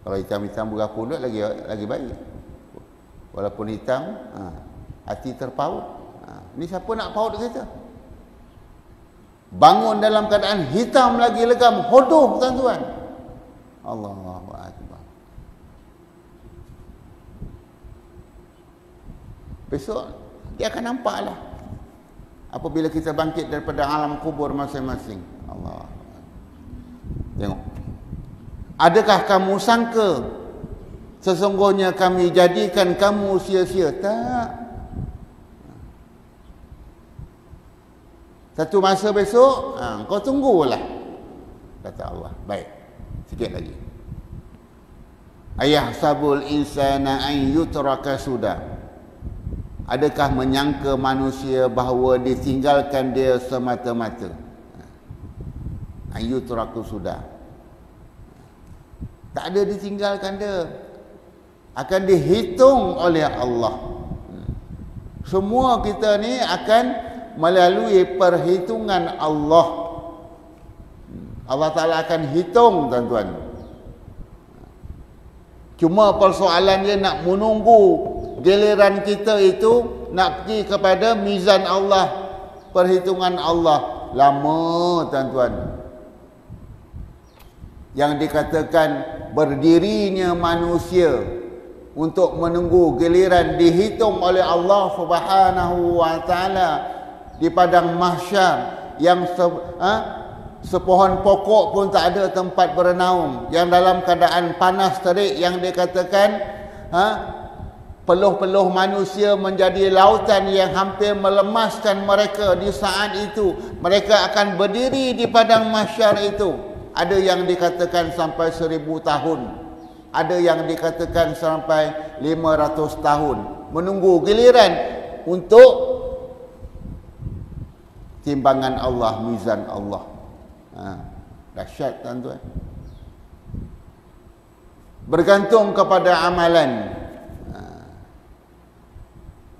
Kalau hitam-hitam berapulut lagi baik. Walaupun hitam, hati terpaut. Ni siapa nak paut kita? Bangun dalam keadaan hitam lagi legam, hodoh, tuan-tuan. Allahu Akbar. Besok dia akan nampaklah apabila kita bangkit daripada alam kubur masing-masing. Allah. Tengok. Adakah kamu sangka sesungguhnya kami jadikan kamu sia-sia? Tak. Satu masa besok, kau tunggulah, kata Allah. Baik, sikit lagi. Ayahsabul insana an yutraka sudah. Adakah menyangka manusia bahawa ditinggalkan dia semata-mata? An yutraku sudah. Tak ada ditinggalkan dia. Akan dihitung oleh Allah. Semua kita ni akan melalui perhitungan Allah. Allah Ta'ala akan hitung, tuan-tuan. Cuma persoalan dia nak menunggu giliran kita itu nak pergi kepada mizan Allah, perhitungan Allah. Lama tuan-tuan. Yang dikatakan berdirinya manusia untuk menunggu giliran dihitung oleh Allah Subhanahu wa taala di padang mahsyar, yang sepohon pokok pun tak ada tempat bernaung, yang dalam keadaan panas terik, yang dikatakan peluh-peluh manusia menjadi lautan yang hampir melemaskan mereka. Di saat itu mereka akan berdiri di padang mahsyar itu. Ada yang dikatakan sampai 1000 tahun, ada yang dikatakan sampai 500 tahun menunggu giliran untuk timbangan Allah, mizan Allah. Dahsyat tuan-tuan. Bergantung kepada amalan.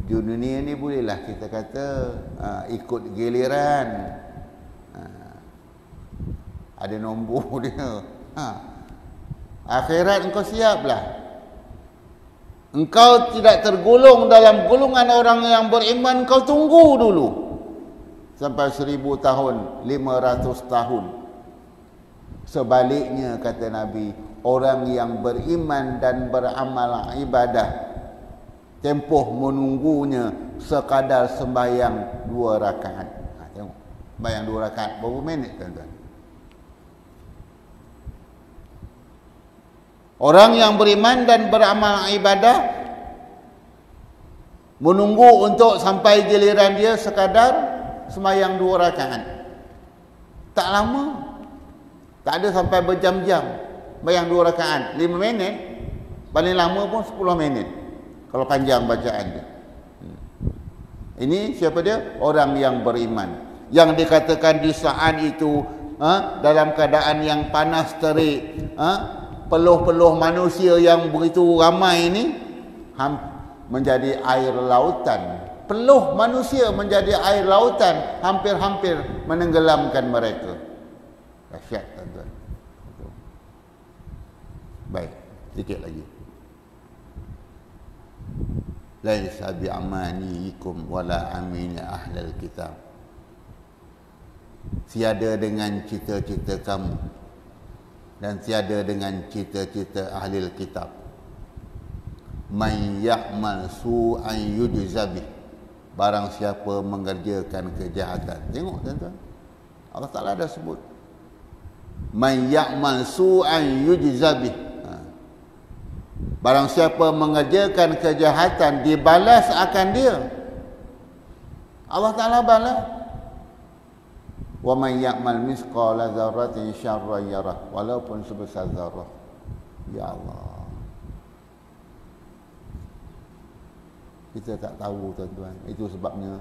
Di dunia ni bolehlah kita kata ikut giliran. Ada nombor dia. Akhirat engkau siaplah. Engkau tidak tergolong dalam golongan orang yang beriman, engkau tunggu dulu sampai 1000 tahun, 500 tahun. Sebaliknya kata Nabi, orang yang beriman dan beramal ibadah, tempoh menunggunya sekadar sembahyang 2 rakaat. Tengok, sembahyang 2 rakaat berapa minit tuan-tuan? Orang yang beriman dan beramal ibadah menunggu untuk sampai giliran dia sekadar sembahyang 2 rakaat. Tak lama. Tak ada sampai berjam-jam. Sembahyang 2 rakaat 5 minit, paling lama pun 10 minit kalau panjang bacaan dia. Ini siapa dia? Orang yang beriman, yang dikatakan di saat itu dalam keadaan yang panas terik, peluh-peluh manusia yang begitu ramai ini menjadi air lautan. Peluh manusia menjadi air lautan, hampir-hampir menenggelamkan mereka. Dahsyat tuan-tuan. Baik, sedikit lagi. Laisa bi'amaniikum wala amini ahlal kitab. Tiada dengan cita-cita kamu dan tiada dengan cita-cita ahli kitab. Man ya'mal su'an yujza bih. Barang siapa mengerjakan kejahatan. Tengok tuan-tuan, Allah Ta'ala dah sebut. Man ya'mal su'an yujza bih. Barang siapa mengerjakan kejahatan, dibalas akan dia. Allah Ta'ala balas. Wa man ya'mal misqala dzarratin syarran yarah, walaupun sebesar zarah. Ya Allah, kita tak tahu tuan-tuan. Itu sebabnya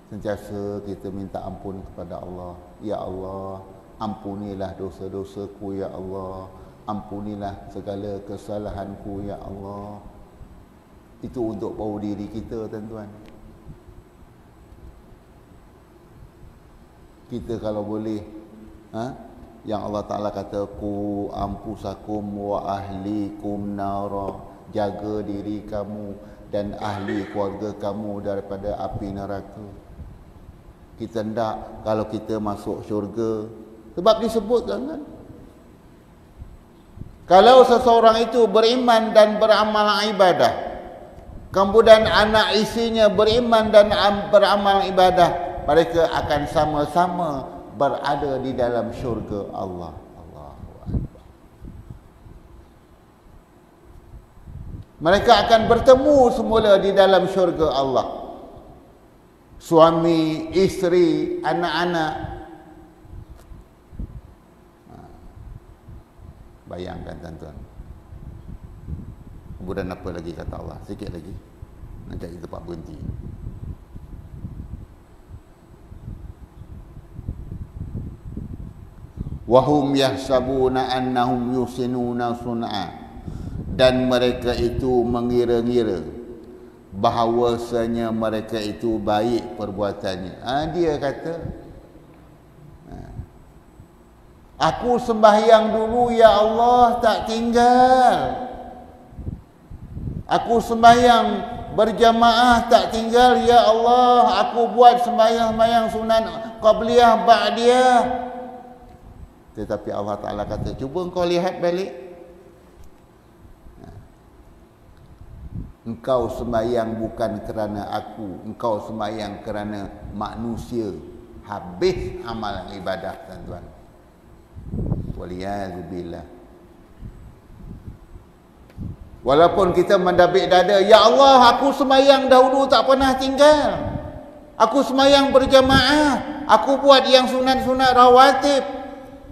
sentiasa kita minta ampun kepada Allah. Ya Allah, ampunilah dosa-dosaku ya Allah, ampunilah segala kesalahanku ya Allah. Itu untuk bau diri kita tuan-tuan. Kita kalau boleh, yang Allah Ta'ala kata, ku ampusakum wa ahlikum nara, jaga diri kamu dan ahli keluarga kamu daripada api neraka. Kita hendak kalau kita masuk syurga, sebab disebut kan, kalau seseorang itu beriman dan beramal ibadah, kemudian anak isinya beriman dan beramal ibadah, mereka akan sama-sama berada di dalam syurga Allah. Allahu Akbar. Mereka akan bertemu semula di dalam syurga Allah. Suami, isteri, anak-anak. Bayangkan tuan-tuan. Kemudian apa lagi kata Allah? Sikit lagi. Nak cari tempat berhenti. Wahum yahsabuna annahum yusinuna sun'a, dan mereka itu mengira-ngira bahawasanya mereka itu baik perbuatannya. Dia kata, aku sembahyang dulu ya Allah, tak tinggal. Aku sembahyang berjamaah tak tinggal, ya Allah, aku buat sembahyang sunan qabliyah ba'diyah. Tetapi Allah Ta'ala kata, cuba engkau lihat balik. Engkau sembahyang bukan kerana aku, engkau sembahyang kerana manusia. Habis amal ibadah, tuan-tuan. Waliyazubillah. Walaupun kita mendabik dada, ya Allah, aku sembahyang dahulu tak pernah tinggal. Aku sembahyang berjamaah. Aku buat yang sunat-sunat rawatib.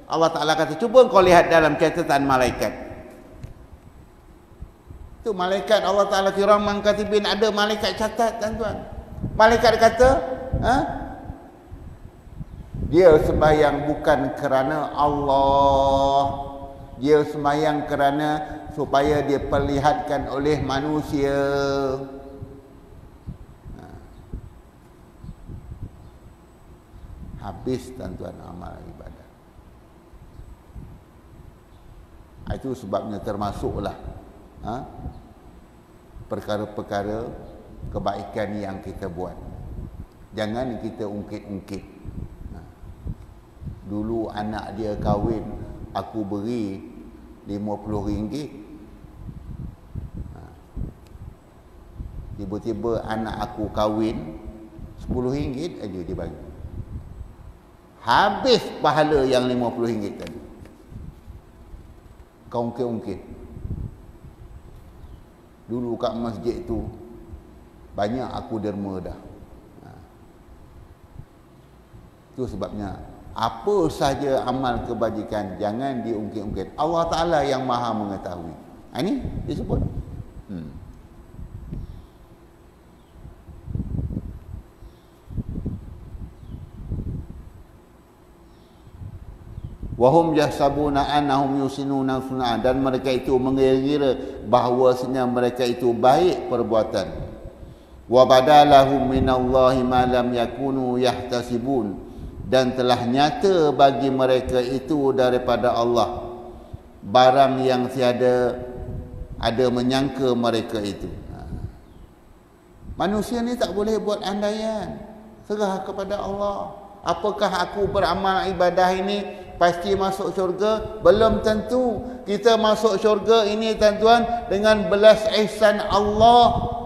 Allah Ta'ala kata, cuba kau lihat dalam catatan malaikat. Itu malaikat Allah Ta'ala kiraman katibin, ada malaikat catat, tuan-tuan. Malaikat kata, dia sembahyang bukan kerana Allah. Dia sembahyang kerana supaya dia perlihatkan oleh manusia. Habis, tuan-tuan, amal ibadah. Itu sebabnya termasuklah perkara-perkara kebaikan yang kita buat. Jangan kita ungkit-ungkit. Dulu anak dia kahwin, aku beri RM50. Tiba-tiba anak aku kahwin, RM10 aja dia bagi. Habis pahala yang RM50 tadi. Kau ungkit-ungkit. Dulu kat masjid tu banyak aku derma dah. Itu sebabnya apa sahaja amal kebajikan jangan diungkit-ungkit. Allah Ta'ala yang maha mengetahui. Ini disebut. Wahum yahsabuna annahum yusinuna sun'a, dan mereka itu mengira-ngira bahawasanya mereka itu baik perbuatan. Wa badalahum minallahi ma lam yakunu yahtasibun, dan telah nyata bagi mereka itu daripada Allah barang yang tiada ada menyangka mereka itu. Manusia ni tak boleh buat andaian, serah kepada Allah. Apakah aku beramal ibadah ini pasti masuk syurga? Belum tentu. Kita masuk syurga ini, tuan-tuan, dengan belas ihsan Allah.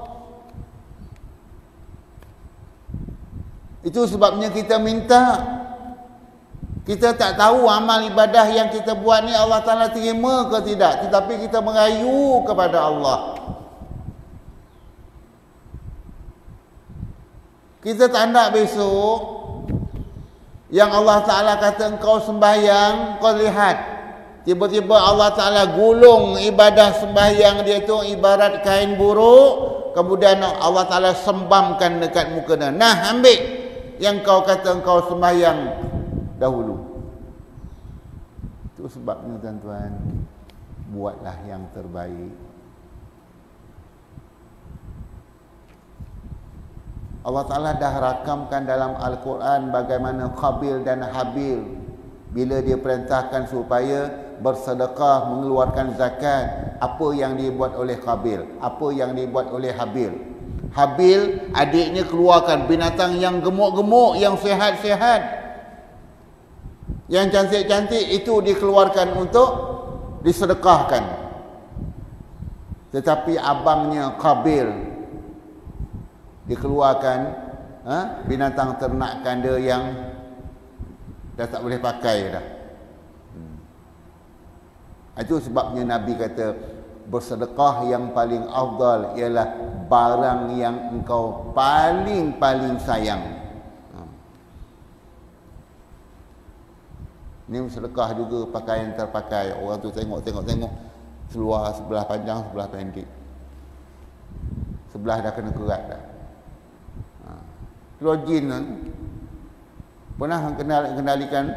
Itu sebabnya kita minta. Kita tak tahu amal ibadah yang kita buat ni Allah Ta'ala terima ke tidak, tetapi kita merayu kepada Allah. Kita tak nak besok yang Allah Ta'ala kata engkau sembahyang, kau lihat tiba-tiba Allah Ta'ala gulung ibadah sembahyang dia tu ibarat kain buruk, kemudian Allah Ta'ala sembamkan dekat muka dia. Nah, ambil yang kau kata engkau sembahyang dahulu. Itu sebabnya, tuan-tuan, buatlah yang terbaik. Allah Ta'ala dah rakamkan dalam Al-Quran bagaimana Qabil dan Habil bila dia perintahkan supaya bersedekah, mengeluarkan zakat. Apa yang dibuat oleh Qabil, apa yang dibuat oleh Habil. Habil, adiknya keluarkan binatang yang gemuk-gemuk, yang sihat-sihat, yang cantik-cantik, itu dikeluarkan untuk disedekahkan. Tetapi abangnya Qabil dikeluarkan binatang ternakan dia yang dah tak boleh pakai dah. Itu sebabnya Nabi kata bersedekah yang paling afdal ialah barang yang engkau paling sayang. Ini sedekah juga pakaian terpakai. Orang tu tengok seluar sebelah panjang, sebelah pendek. Sebelah dah kena kerat dah. Login pernah kendalikan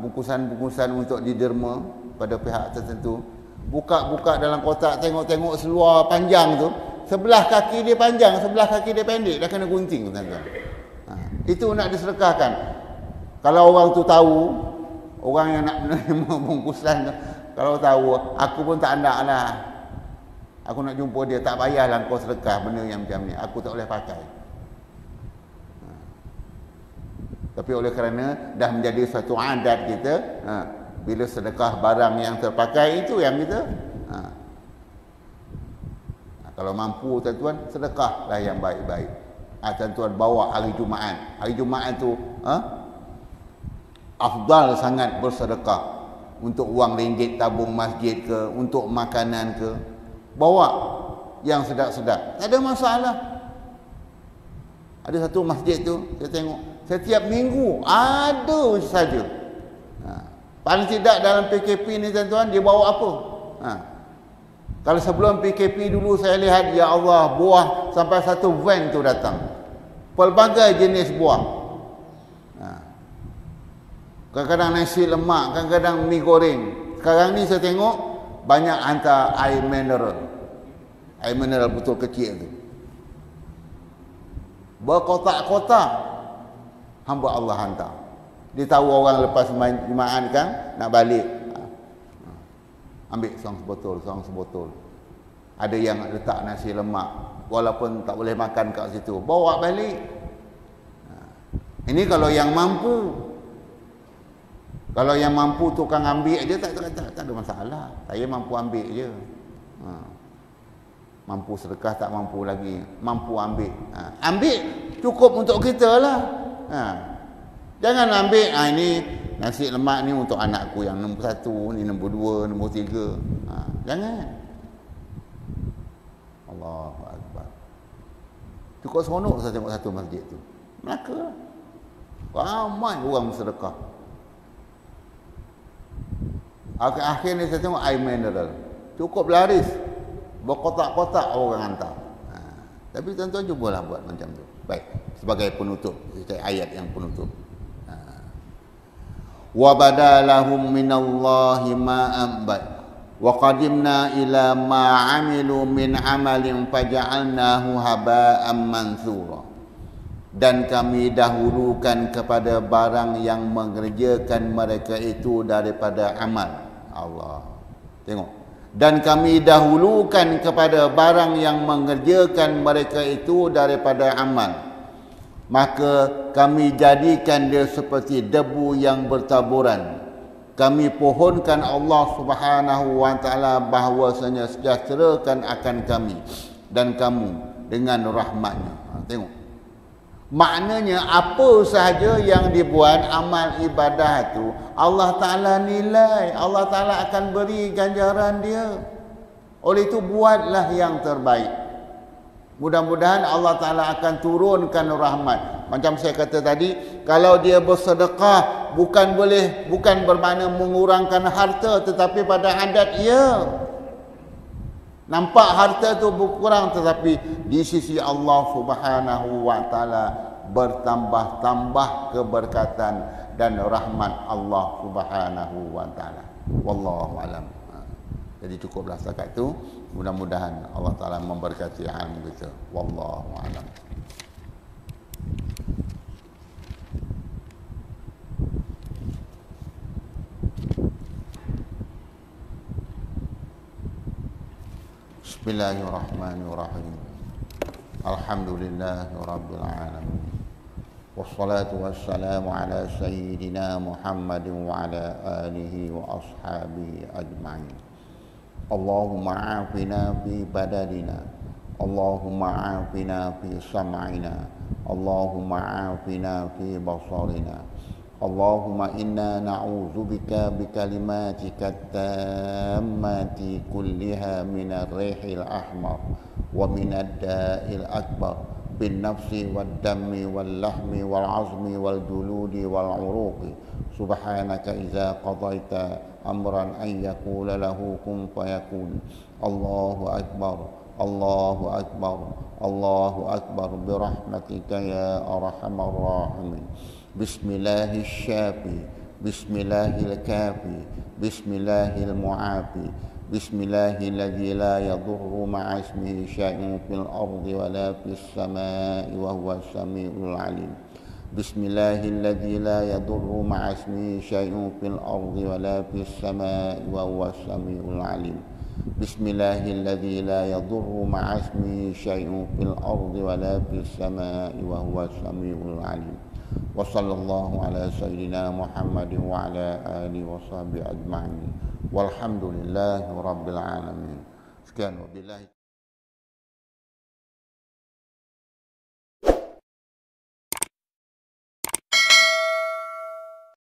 bungkusan-bungkusan untuk diderma pada pihak tertentu. Buka-buka dalam kotak, tengok seluar panjang tu, sebelah kaki dia panjang, sebelah kaki dia pendek, dah kena gunting, tuan-tuan. Itu nak disedekahkan. Kalau orang tu tahu, orang yang nak menerima bungkusan tu, kalau tahu, aku pun tak nak lah. Aku nak jumpa dia, tak payahlah kau sedekah benda yang macam ni. Aku tak boleh pakai. Tapi oleh kerana dah menjadi satu adat kita, bila sedekah barang yang terpakai itu yang kita. Kalau mampu tuan-tuan, sedekahlah yang baik-baik. Tuan-tuan bawa hari Jumaat. Hari Jumaat tu afdal sangat bersedekah. Untuk wang ringgit tabung masjid ke, untuk makanan ke. Bawa yang sedap-sedap. Tak ada masalah. Ada satu masjid tu, saya tengok setiap minggu ada saja. Paling tidak dalam PKP ni tuan-tuan, dia bawa apa? Kalau sebelum PKP dulu saya lihat, ya Allah, buah sampai satu van tu datang. Pelbagai jenis buah. Kadang-kadang nasi lemak, kadang-kadang mi goreng. Sekarang ni saya tengok banyak hantar air mineral. Air mineral betul kecil tu. Berkotak-kotak hamba Allah hantar. Dia tahu orang lepas Jumaat kan nak balik. Ambil seorang sebotol. Ada yang letak nasi lemak walaupun tak boleh makan kat situ, bawa balik. Ini kalau yang mampu. Kalau yang mampu tukang ambil je tak ada masalah. Saya mampu ambil je. Mampu sedekah tak mampu lagi. Mampu ambil. Ambil cukup untuk kita lah. Jangan ambil ini nasi lemak ni untuk anakku yang nombor 1, ni nombor 2, nombor 3. Jangan. Allahu Akbar. Cukup seronok saya tengok satu masjid tu. Melaka. Ramai orang bersedekah. Akhir ni saya tengok air mineral. Cukup laris. Berkotak-kotak orang hantar. Tapi tuan-tuan cubalah buat macam tu. Baik. Sebagai penutup. Ayat yang penutup. Wa badalahum minallahi ma'ambat. Wa qadimna ila ma'amilu min amalin faja'alnahu haba'an mansura. Dan kami dahulukan kepada barang yang mengerjakan mereka itu daripada amal. Allah. Tengok. Dan kami dahulukan kepada barang yang mengerjakan mereka itu daripada amal. Maka kami jadikan dia seperti debu yang bertaburan. Kami pohonkan Allah Subhanahu wa taala bahwasanya sejahterakan akan kami dan kamu dengan rahmat-Nya. Tengok. Maknanya apa sahaja yang dibuat amal ibadah itu Allah Ta'ala nilai. Allah Ta'ala akan beri ganjaran dia. Oleh itu buatlah yang terbaik. Mudah-mudahan Allah Ta'ala akan turunkan rahmat. Macam saya kata tadi, kalau dia bersedekah bukan bermakna mengurangkan harta, tetapi pada adat ia nampak harta tu berkurang, tetapi di sisi Allah Subhanahu wa taala bertambah-tambah keberkatan dan rahmat Allah Subhanahu wa taala. Wallahu alam. Jadi cukuplah setakat tu. Mudah-mudahan Allah Taala memberkati ilmu kita. Wallahu alam. Bismillahirrahmanirrahim. Alhamdulillahirabbil alamin. Wassalatu wassalamu ala sayyidina Muhammadin wa ala alihi wa ashabihi ajma'in. Allahumma afina fi badadina, Allahumma afina fi sam'ina, Allahumma afina fi basarina. Allahumma inna na'udzubika bikalimatika tammati kulliha minal rihil ahmar wa minad da'il akbar bin nafsi wad dammi wal lahmi wal azmi wal juludi wal uruqi. Subhanaka iza qadaita amran an yakula lahu kun fayakun. Allahu akbar, Allahu akbar, Allahu akbar birahmatika ya arhamar rahimin. Bismillahil syafi, bismillahil kafi, bismillahil mu'afi, bismillahil ladzi la yadurru ma'a ismihi syai'un fil ardi wa la fis samaa'i wa huwas samiul 'alim. Bismillahil ladzi la yadurru ma'a ismihi syai'un fil ardi wa la fis samaa'i wa huwas samiul 'alim. Bismillahilladzi la yadurru ma'a ismihi syai'un fil ardi wa la fis samaa'i wa huwas samiul 'alim. Wa sallallahu ala sayyidina Muhammadin wa ala alihi wa sahbihi ajma'in. Walhamdulillahi rabbil alamin. Sekian wabillahi